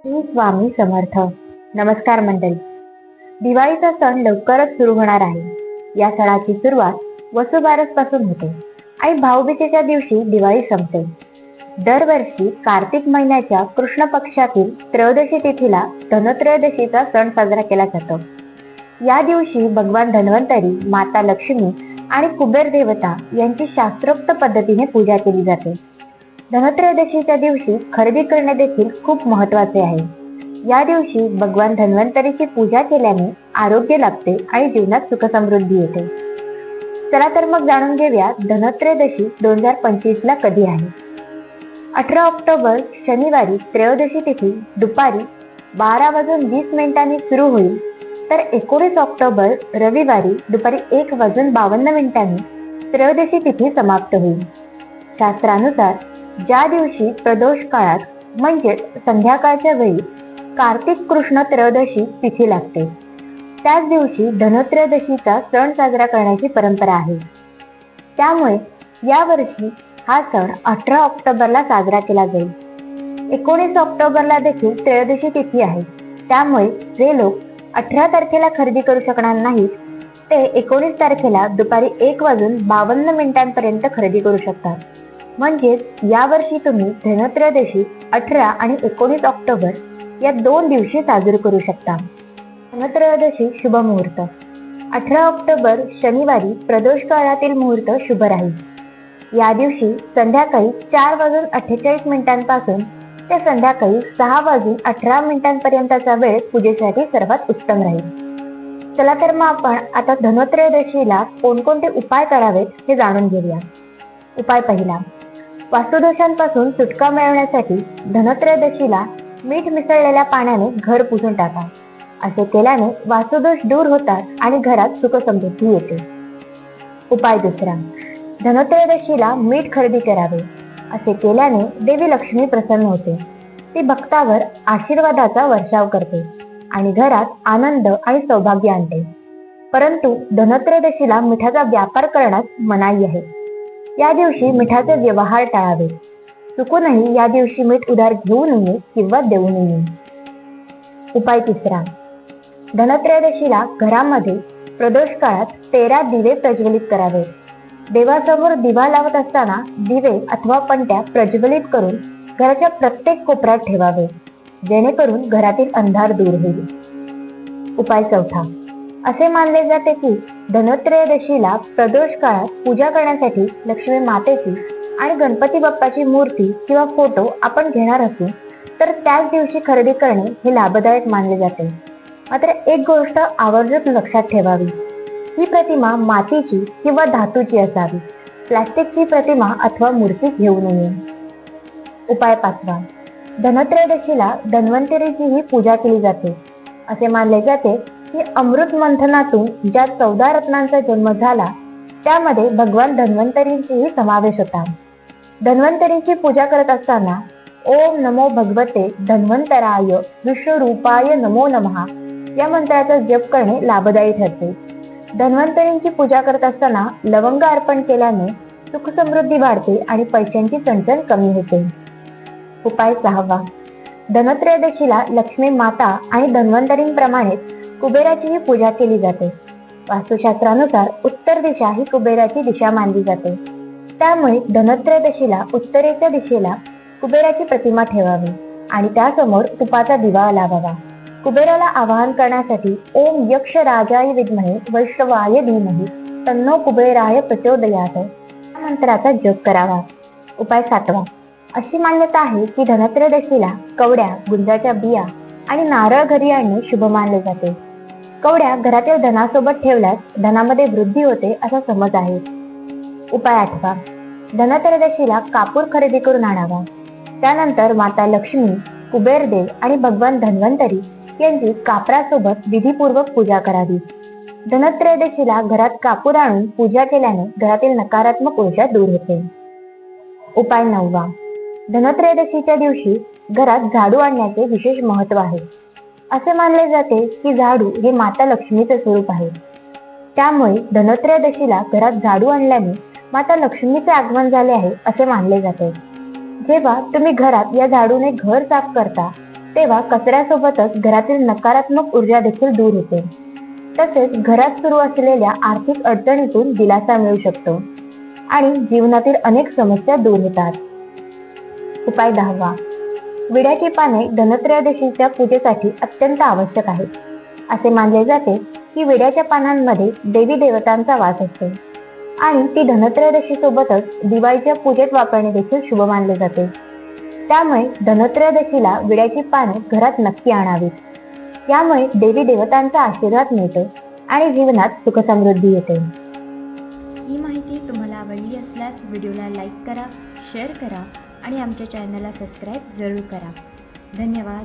श्री स्वामी समर्थ. नमस्कार मंडळी. दिवाळीचा सण लवकरच सुरू होणार आहे. या सणाची सुरुवात वसुबारस पासून होते आणि भाऊबीजेच्या दिवशी दिवाळी संपते. दरवर्षी कार्तिक महिन्याच्या कृष्ण पक्षातील त्रयोदशी तिथीला धनत्रयोदशीचा सण साजरा केला जातो. या दिवशी भगवान धन्वंतरी, माता लक्ष्मी आणि कुबेर देवता यांची शास्त्रोक्त पद्धतीने पूजा केली जाते. धनत्रयोदशीच्या दिवशी खरेदी करणे देखील खूप महत्वाचे आहे. या दिवशी भगवान धन्वंतरीची पूजा केल्याने आरोग्य लाभते आणि जीवनात सुख समृद्धी येते. चला तर मग जाणून घेऊया धनत्रयोदशी 2025 ला कधी आहे. 18 ऑक्टोबर शनिवारी त्रयोदशी तिथी दुपारी 12:20 सुरू होईल, तर 19 ऑक्टोबर रविवारी दुपारी 1:52 त्रयोदशी तिथी समाप्त होईल. शास्त्रानुसार ज्या दिवशी प्रदोष काळात म्हणजे संध्याकाळच्या वेळी कार्तिक कृष्ण त्रयोदशी तिथी लागते, त्याच दिवशी धनत्रयोदशीचा सण साजरा करण्याची परंपरा आहे. त्यामुळे यावर्षी हा सण 18 ऑक्टोबरला साजरा केला जाईल. 19 ऑक्टोबरला देखील त्रयोदशी तिथी आहे. त्यामुळे जे लोक 18 तारखेला खरेदी करू शकणार नाहीत, ते 19 तारखेला दुपारी 1:52 खरेदी करू शकतात. म्हणजेच यावर्षी तुम्ही धनत्रयोदशी 18 आणि 19 ऑक्टोबर या 2 दिवशी साजरी करू शकता. धनत्रयोदशी शुभ मुहूर्त. 18 ऑक्टोबर शनिवारी प्रदोष काळातील मुहूर्त शुभ राहील. या दिवशी संध्याकाळी 4:48 पासून ते संध्याकाळी 6:18 वेळ पूजेसाठी सर्वात उत्तम राहील. चला तर मग आपण आता धनत्रयोदशीला कोणकोणते उपाय करावेत हे जाणून घेऊया. उपाय पहिला, वास्तुदोषांपासून सुटका मिळवण्यासाठी धनत्रयोदशीला मीठ मिसळलेल्या पाण्याने घर पुसून टाका. असे केल्याने वास्तुदोष दूर होतात आणि घरात सुख समृद्धी येते. उपाय दुसरा, धनत्रयोदशीला मीठ खरेदी करावे. असे केल्याने देवी लक्ष्मी प्रसन्न होते. ती भक्तावर आशीर्वादाचा वर्षाव करते आणि घरात आनंद आणि सौभाग्य आणते. परंतु धनत्रयोदशीला मिठाचा व्यापार करण्यास मनाई आहे. या दिवशी मिठाचे व्यवहार टाळावे. चुकूनही या दिवशी मीठ उधार घेऊ नये किंवा देऊ नये. उपाय तिसरा, धनत्रयोदशीला घरामध्ये प्रदोष काळात 13 दिवे प्रज्वलित करावे. देवासमोर दिवा लावत असताना दिवे अथवा पणत्या प्रज्वलित करून घराच्या प्रत्येक कोपऱ्यात ठेवावे, जेणेकरून घरातील अंधार दूर होईल. उपाय चौथा, असे मानले जाते की धनत्रयोदशीला प्रदोष काळात पूजा करण्यासाठी लक्ष्मी मातेची आणि गणपती बाप्पाची मूर्ती किंवा फोटो आपण घेणार असू तर त्याच दिवशी खरेदी करणे हे लाभदायक मानले जाते. मात्र एक गोष्ट आवर्जून लक्षात ठेवावी, ही प्रतिमा मातीची किंवा धातूची असावी. प्लास्टिकची प्रतिमा अथवा मूर्ती घेऊ नये. उपाय पाचवा, धनत्रयोदशीला धन्वंतरीचीही पूजा केली जाते. असे मानले जाते की अमृत मंथनातून ज्या 14 रत्नांचा जन्म झाला, त्यामध्ये भगवान धन्वंतरींचाही समावेश होता. धन्वंतरींची पूजा करत असताना ओम नमो भगवते धन्वंतराय विश्वरूपाय नमो नमः या मंत्राचा जप करणे लाभदायी ठरते. धन्वंतरींची पूजा करत असताना लवंग अर्पण केल्याने सुख समृद्धी वाढते आणि पैशांची चणचण कमी होते. उपाय सहावा, धनत्रयोदशीला लक्ष्मी माता आणि धन्वंतरींप्रमाणेच कुबेराचीही पूजा केली जाते. वास्तुशास्त्रानुसार उत्तर दिशा ही कुबेराची दिशा मानली जाते. त्यामुळे धनत्रयोदशीला उत्तरेच्या दिशेला कुबेराची प्रतिमा ठेवावी आणि त्यासमोर तुपाचा दिवा लावावा. कुबेराला आवाहन करण्यासाठी ओम यक्ष राजाय विद्महे वैष्णवाय धीमहि तन्नो कुबेराय प्रचोदयात या मंत्राचा जप करावा. उपाय सातवा, अशी मान्यता आहे की धनत्रयोदशीला कवड्या, गुंजाच्या बिया आणि नारळ घरी आणणे शुभ मानले जाते. कवड्या घरातील धनासोबत ठेवल्यास धनामध्ये वृद्धी होते असा समज आहे. उपाय आठवा, धनत्रयोदशीला कापूर खरेदी करून आणावा. त्यानंतर माता लक्ष्मी, कुबेरदेव आणि भगवान धन्वंतरी यांची कापरासोबत विधीपूर्वक पूजा करावी. धनत्रयोदशीला घरात कापूर आणून पूजा केल्याने घरातील नकारात्मक ऊर्जा दूर होते. उपाय नववा, धनत्रयोदशीच्या दिवशी घरात झाडू आणण्याचे विशेष महत्व आहे. असे मानले जाते की झाडू हे माता लक्ष्मीचे स्वरूप आहे. त्यामुळे धनत्रयोदशीला घरात झाडू आणल्याने माता लक्ष्मीचे आगमन झाले आहे असे मानले जाते. जेव्हा तुम्ही घरात या झाडूने घर साफ करता, तेव्हा कचऱ्यासोबतच घरातील नकारात्मक ऊर्जा देखील दूर होते. तसेच घरात सुरू असलेल्या आर्थिक अडचणीतून दिलासा मिळू शकतो आणि जीवनातील अनेक समस्या दूर होतात. उपाय 10वा. विड्याची पाने धनत्रयोदशीच्या पूजेसाठी अत्यंत आवश्यक आहेत. असे मानले जाते की विड्याच्या पानांमध्ये देवी देवतांचा वास असतो आणि ती धनत्रयोदशी सोबतच दिवाळीच्या पूजेत वापरणे देखील शुभ मानले जाते. त्यामुळे धनत्रयोदशीला विड्याची पाने घरात नक्की आणावीत. यामुळे देवी देवतांचा आशीर्वाद मिळतो आणि जीवनात सुखसमृद्धी येते. ही माहिती तुम्हाला आवडली असल्यास व्हिडिओला लाईक करा, शेअर करा आणि आमच्या चॅनलला सबस्क्राईब जरूर करा. धन्यवाद.